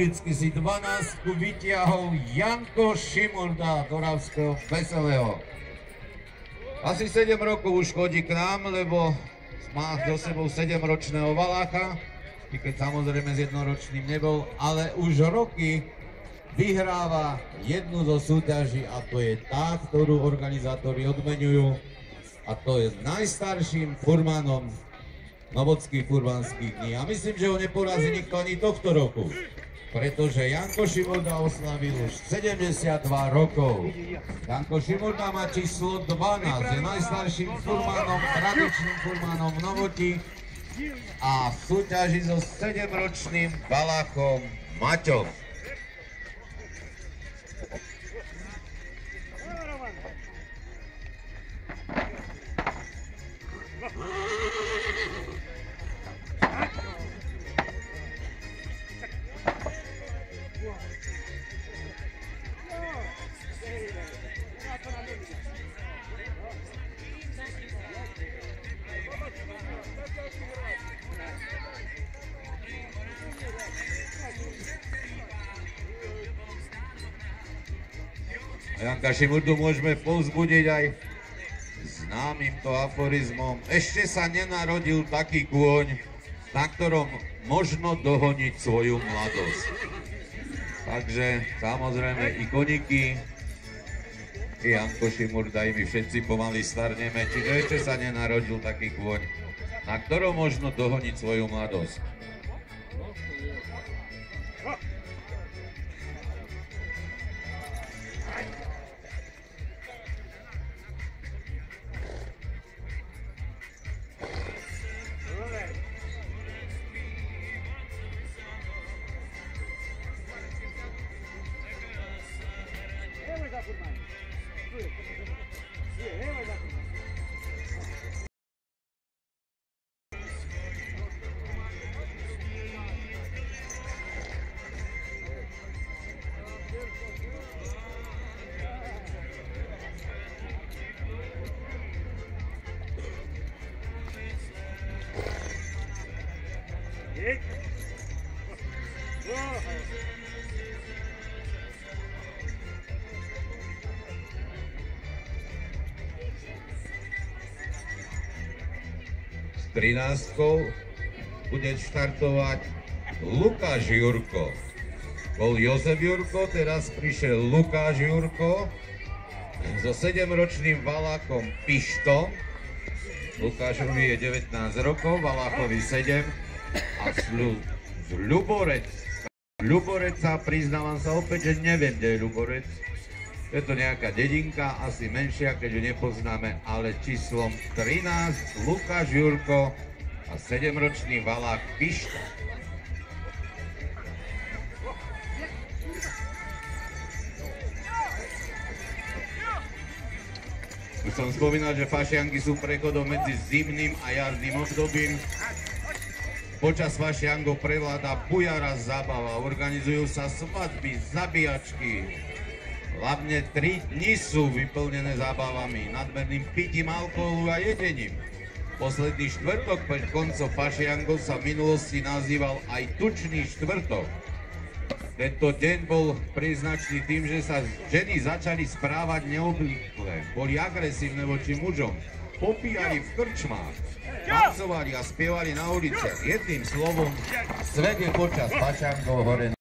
Historicky si 12 vytiahol Janko Šimurda z Oravského Veselého. Asi 7 rokov už chodí k nám, lebo má so sebou 7-ročného Valácha, i keď samozrejme s jednoročným nebol, ale už roky vyhráva jednu zo súťaží a to je tá, ktorú organizátori odmeňujú, a to je najstarším furmanom Novotských furmanských dní. A myslím, že ho neporazí nikto ani tohto roku, pretože Janko Šimurda oslavil už 72 rokov. Janko Šimurda má číslo 12, je najstarším furmanom, tradičným furmanom v Novoti a súťaží so 7-ročným Valáchom Maťom. Janka Šimurdu môžeme povzbudiť aj známymto aforizmom: ešte sa nenarodil taký kôň, na ktorom možno dohoniť svoju mladosť. Takže samozrejme i koníky, i Janko Šimurda, i my všetci pomaly starneme, čiže ešte sa nenarodil taký kôň, na ktorom možno dohoniť svoju mladosť. S 13-kou bude štartovať Lukáš Jurko. Bol Jozef Jurko, teraz prišiel Lukáš Jurko so 7-ročným Valáchom Pištom. Lukášovi je 19 rokov, Valáchovi 7 a z Ľuboreca, priznávam sa opäť, že neviem, kde je Ľuborec. Je to nejaká dedinka, asi menšia, keď ju nepoznáme, ale číslom 13 Lukáš Jurko a 7-ročný Valách Pišta. Už som spomínal, že fašianky sú prechodom medzi zimným a jarným obdobím. Počas fašiangov prevláda bujara zábava, organizujú sa svadby, zabíjačky. Hlavne 3 dni sú vyplnené zábavami, nadmerným pitím alkoholu a jedením. Posledný štvrtok pred koncom fašiangov sa v minulosti nazýval aj tučný štvrtok. Tento deň bol príznačný tým, že sa ženy začali správať neobvykle, boli agresívne voči mužom, popíjali v krčmách, tancovali a spievali na uliciach. Jedným slovom, svet je počas fašiangov hore.